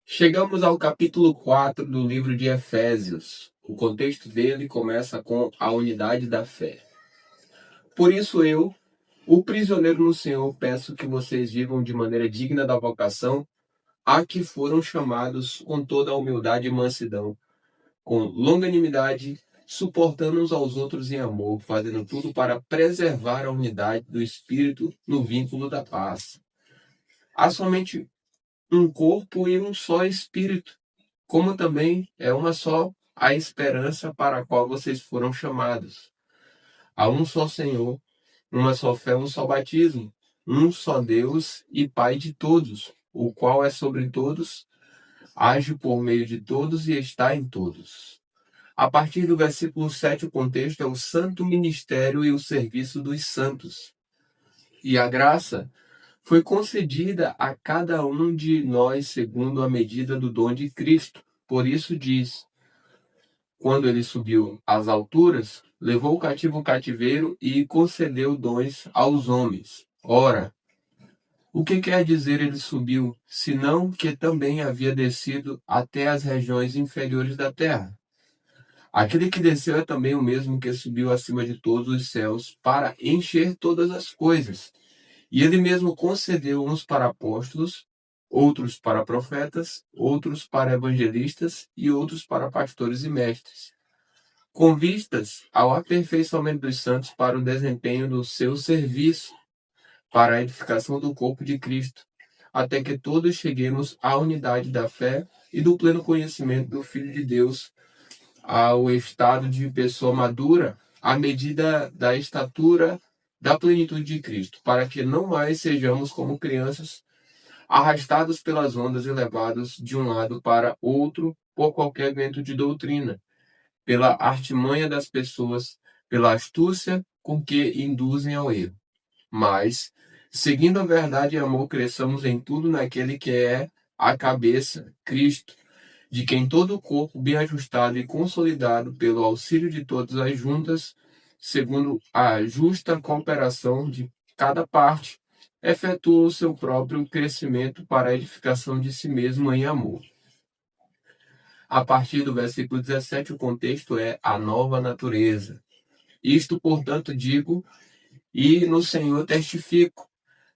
Chegamos ao capítulo 4 do livro de Efésios. O contexto dele começa com a unidade da fé. Por isso eu, o prisioneiro no Senhor, peço que vocês vivam de maneira digna da vocação a que foram chamados, com toda a humildade e mansidão, com longanimidade, suportando uns aos outros em amor, fazendo tudo para preservar a unidade do Espírito no vínculo da paz. Há somente um corpo e um só Espírito, como também é uma só a esperança para a qual vocês foram chamados. Há um só Senhor, uma só fé, um só batismo, um só Deus e Pai de todos, o qual é sobre todos, age por meio de todos e está em todos. A partir do versículo 7, o contexto é o santo ministério e o serviço dos santos. E a graça foi concedida a cada um de nós segundo a medida do dom de Cristo. Por isso diz: quando ele subiu às alturas, levou o cativo o cativeiro e concedeu dons aos homens. Ora, o que quer dizer ele subiu, senão que também havia descido até as regiões inferiores da terra? Aquele que desceu é também o mesmo que subiu acima de todos os céus para encher todas as coisas. E ele mesmo concedeu uns para apóstolos, outros para profetas, outros para evangelistas e outros para pastores e mestres, com vistas ao aperfeiçoamento dos santos para o desempenho do seu serviço, para a edificação do corpo de Cristo, até que todos cheguemos à unidade da fé e do pleno conhecimento do Filho de Deus, ao estado de pessoa madura, à medida da estatura da plenitude de Cristo, para que não mais sejamos como crianças, arrastados pelas ondas e levados de um lado para outro por qualquer vento de doutrina, pela artimanha das pessoas, pela astúcia com que induzem ao erro. Mas, seguindo a verdade e amor, cresçamos em tudo naquele que é a cabeça, Cristo, de quem todo o corpo, bem ajustado e consolidado pelo auxílio de todas as juntas, segundo a justa cooperação de cada parte, efetua o seu próprio crescimento para a edificação de si mesmo em amor. A partir do versículo 17, o contexto é a nova natureza. Isto, portanto, digo, e no Senhor testifico: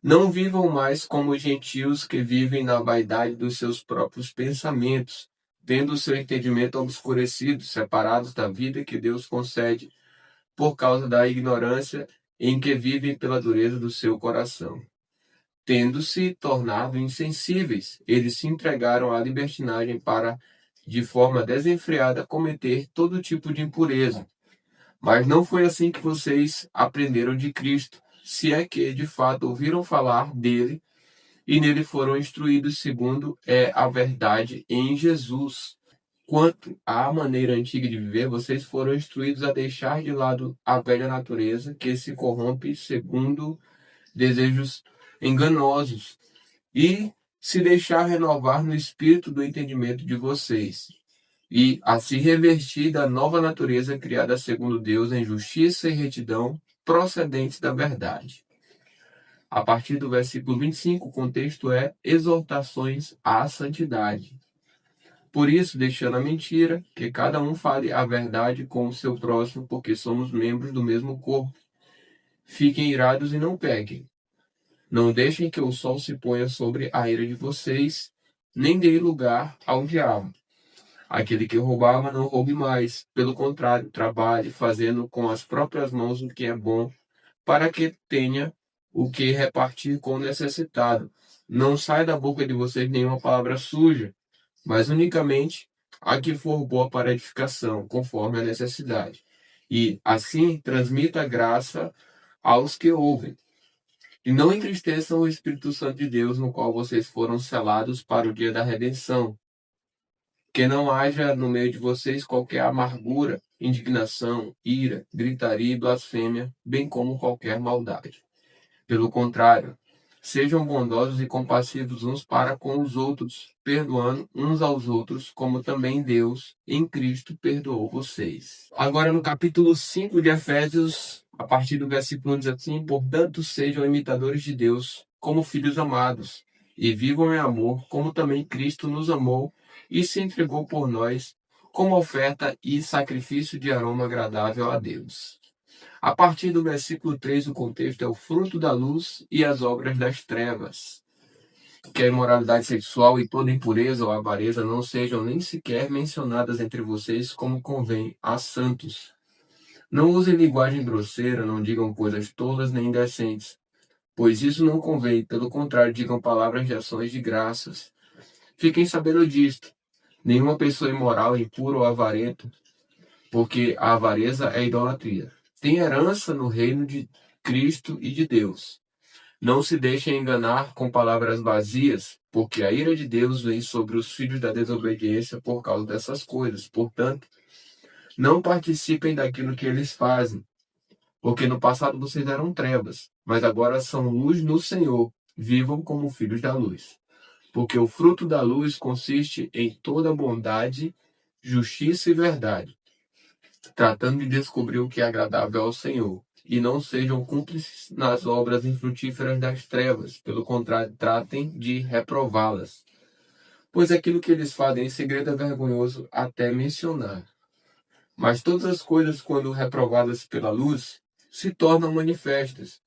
não vivam mais como os gentios que vivem na vaidade dos seus próprios pensamentos, tendo o seu entendimento obscurecido, separados da vida que Deus concede, por causa da ignorância em que vivem pela dureza do seu coração. Tendo-se tornado insensíveis, eles se entregaram à libertinagem para, de forma desenfreada, cometer todo tipo de impureza. Mas não foi assim que vocês aprenderam de Cristo, se é que, de fato, ouviram falar dele e nele foram instruídos segundo é a verdade em Jesus. Quanto à maneira antiga de viver, vocês foram instruídos a deixar de lado a velha natureza que se corrompe segundo desejos enganosos e se deixar renovar no espírito do entendimento de vocês, e a se revestir da nova natureza criada segundo Deus em justiça e retidão procedentes da verdade. A partir do versículo 25, o contexto é exortações à santidade. Por isso, deixando a mentira, que cada um fale a verdade com o seu próximo, porque somos membros do mesmo corpo. Fiquem irados e não pequem. Não deixem que o sol se ponha sobre a ira de vocês, nem deem lugar ao diabo. Aquele que roubava, não roube mais. Pelo contrário, trabalhe, fazendo com as próprias mãos o que é bom, para que tenha o que repartir com o necessitado. Não sai da boca de vocês nenhuma palavra suja, mas unicamente a que for boa para edificação, conforme a necessidade. E, assim, transmita graça aos que ouvem. E não entristeçam o Espírito Santo de Deus, no qual vocês foram selados para o dia da redenção. Que não haja no meio de vocês qualquer amargura, indignação, ira, gritaria e blasfêmia, bem como qualquer maldade. Pelo contrário, sejam bondosos e compassivos uns para com os outros, perdoando uns aos outros, como também Deus, em Cristo, perdoou vocês. Agora, no capítulo 5 de Efésios, a partir do versículo 1, diz assim: portanto, sejam imitadores de Deus, como filhos amados, e vivam em amor, como também Cristo nos amou e se entregou por nós como oferta e sacrifício de aroma agradável a Deus. A partir do versículo 3, o contexto é o fruto da luz e as obras das trevas. Que a imoralidade sexual e toda impureza ou avareza não sejam nem sequer mencionadas entre vocês como convém a santos. Não usem linguagem grosseira, não digam coisas tolas nem indecentes, pois isso não convém, pelo contrário, digam palavras de ações de graças. Fiquem sabendo disto. Nenhuma pessoa imoral, impura ou avarenta, porque a avareza é idolatria, tem herança no reino de Cristo e de Deus. Não se deixem enganar com palavras vazias, porque a ira de Deus vem sobre os filhos da desobediência por causa dessas coisas. Portanto, não participem daquilo que eles fazem, porque no passado vocês eram trevas, mas agora são luz no Senhor. Vivam como filhos da luz. Porque o fruto da luz consiste em toda bondade, justiça e verdade, tratando de descobrir o que é agradável ao Senhor. E não sejam cúmplices nas obras infrutíferas das trevas, pelo contrário, tratem de reprová-las. Pois aquilo que eles fazem em segredo é vergonhoso até mencionar. Mas todas as coisas, quando reprovadas pela luz, se tornam manifestas,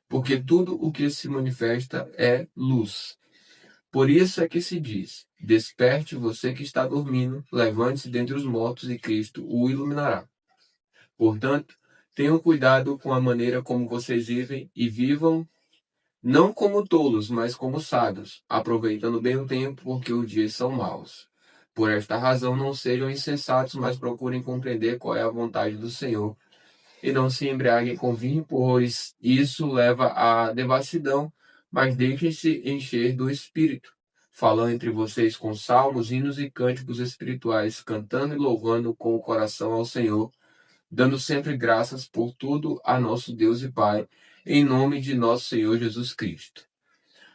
porque tudo o que se manifesta é luz. Por isso é que se diz: desperte você que está dormindo, levante-se dentre os mortos e Cristo o iluminará. Portanto, tenham cuidado com a maneira como vocês vivem e vivam não como tolos, mas como sábios, aproveitando bem o tempo, porque os dias são maus. Por esta razão, não sejam insensatos, mas procurem compreender qual é a vontade do Senhor. E não se embriaguem com vinho, pois isso leva à devassidão, mas deixem-se encher do Espírito, falando entre vocês com salmos, hinos e cânticos espirituais, cantando e louvando com o coração ao Senhor, dando sempre graças por tudo a nosso Deus e Pai, em nome de nosso Senhor Jesus Cristo.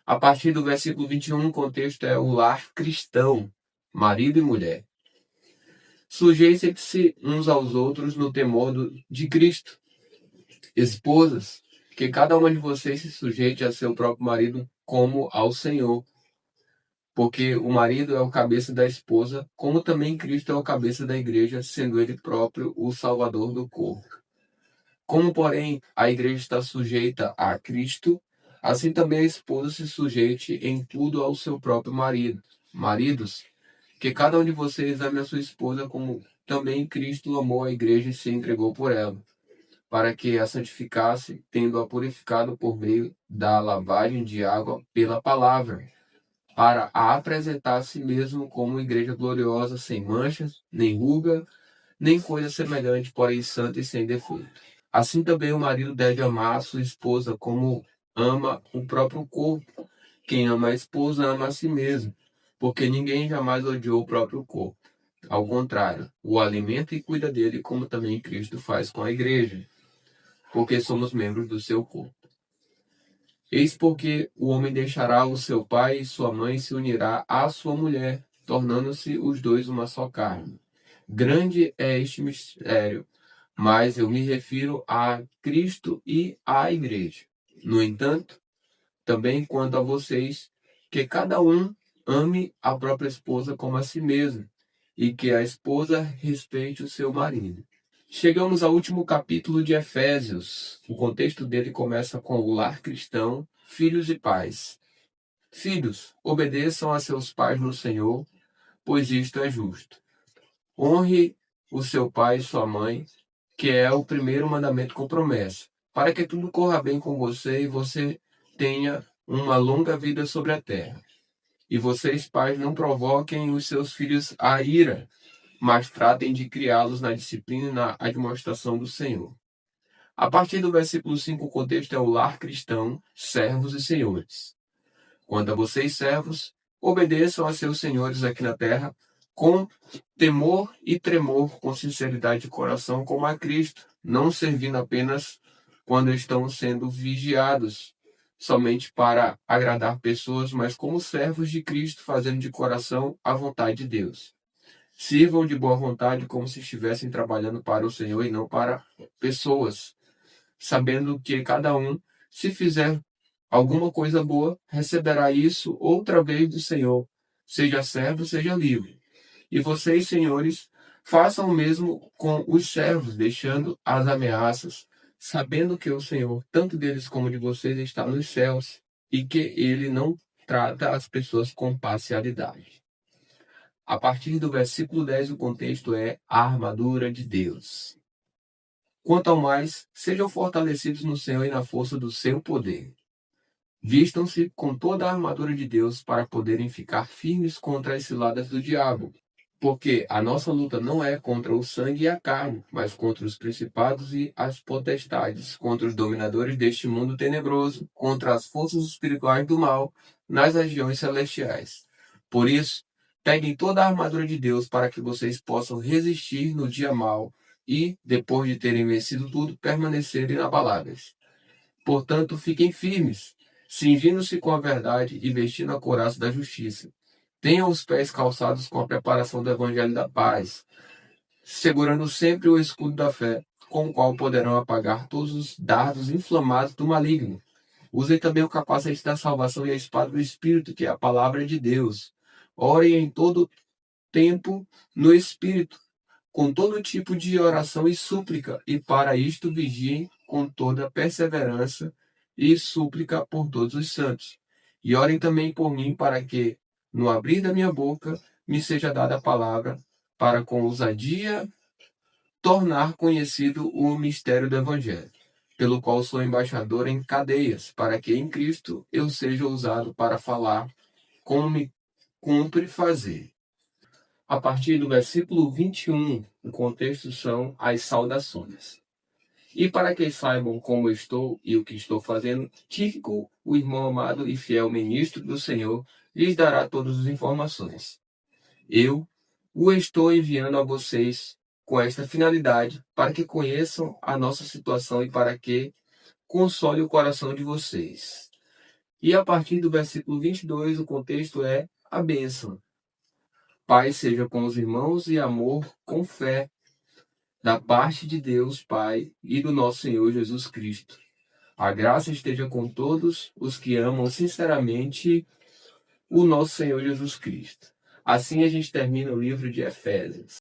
A partir do versículo 21, o contexto é o lar cristão, marido e mulher. Sujeitem-se uns aos outros no temor de Cristo. Esposas, que cada uma de vocês se sujeite a seu próprio marido como ao Senhor. Porque o marido é o cabeça da esposa, como também Cristo é o cabeça da igreja, sendo ele próprio o salvador do corpo. Como, porém, a igreja está sujeita a Cristo, assim também a esposa se sujeite em tudo ao seu próprio marido. Maridos, que cada um de vocês ame a sua esposa como também Cristo amou a igreja e se entregou por ela, para que a santificasse, tendo-a purificado por meio da lavagem de água pela palavra, para a apresentar a si mesmo como igreja gloriosa, sem manchas, nem ruga, nem coisa semelhante, porém santa e sem defeito. Assim também o marido deve amar a sua esposa como ama o próprio corpo. Quem ama a esposa ama a si mesmo, porque ninguém jamais odiou o próprio corpo. Ao contrário, o alimenta e cuida dele, como também Cristo faz com a igreja, porque somos membros do seu corpo. Eis porque o homem deixará o seu pai e sua mãe e se unirá à sua mulher, tornando-se os dois uma só carne. Grande é este mistério, mas eu me refiro a Cristo e à igreja. No entanto, também quanto a vocês, que cada um ame a própria esposa como a si mesmo, e que a esposa respeite o seu marido. Chegamos ao último capítulo de Efésios. O contexto dele começa com o lar cristão, filhos e pais. Filhos, obedeçam a seus pais no Senhor, pois isto é justo. Honre o seu pai e sua mãe, que é o primeiro mandamento com promessa, para que tudo corra bem com você e você tenha uma longa vida sobre a terra. E vocês, pais, não provoquem os seus filhos à ira, mas tratem de criá-los na disciplina e na admoestação do Senhor. A partir do versículo 5, o contexto é o lar cristão, servos e senhores. Quanto a vocês, servos, obedeçam a seus senhores aqui na terra, com temor e tremor, com sinceridade de coração, como a Cristo, não servindo apenas quando estão sendo vigiados, somente para agradar pessoas, mas como servos de Cristo, fazendo de coração a vontade de Deus. Sirvam de boa vontade como se estivessem trabalhando para o Senhor e não para pessoas, sabendo que cada um, se fizer alguma coisa boa, receberá isso outra vez do Senhor, seja servo, seja livre. E vocês, senhores, façam o mesmo com os servos, deixando as ameaças, sabendo que o Senhor, tanto deles como de vocês, está nos céus e que ele não trata as pessoas com parcialidade. A partir do versículo 10, o contexto é a armadura de Deus. Quanto ao mais, sejam fortalecidos no Senhor e na força do seu poder. Vistam-se com toda a armadura de Deus para poderem ficar firmes contra as ciladas do diabo. Porque a nossa luta não é contra o sangue e a carne, mas contra os principados e as potestades, contra os dominadores deste mundo tenebroso, contra as forças espirituais do mal nas regiões celestiais. Por isso, peguem toda a armadura de Deus para que vocês possam resistir no dia mau e, depois de terem vencido tudo, permanecerem inabaláveis. Portanto, fiquem firmes, cingindo-se com a verdade e vestindo a couraça da justiça. Tenham os pés calçados com a preparação do evangelho da paz, segurando sempre o escudo da fé, com o qual poderão apagar todos os dardos inflamados do maligno. Usem também o capacete da salvação e a espada do Espírito, que é a palavra de Deus. Orem em todo tempo no Espírito, com todo tipo de oração e súplica, e para isto vigiem com toda perseverança e súplica por todos os santos. E orem também por mim, para que, no abrir da minha boca, me seja dada a palavra, para com ousadia tornar conhecido o mistério do Evangelho, pelo qual sou embaixador em cadeias, para que em Cristo eu seja usado para falar como me cumpre fazer. A partir do versículo 21, o contexto são as saudações. E para que saibam como eu estou e o que estou fazendo, Tíquico, o irmão amado e fiel ministro do Senhor, lhes dará todas as informações. Eu o estou enviando a vocês com esta finalidade, para que conheçam a nossa situação e para que console o coração de vocês. E a partir do versículo 22, o contexto é a bênção. Paz seja com os irmãos e amor com fé, da parte de Deus Pai e do nosso Senhor Jesus Cristo. A graça esteja com todos os que amam sinceramente o nosso Senhor Jesus Cristo. Assim a gente termina o livro de Efésios.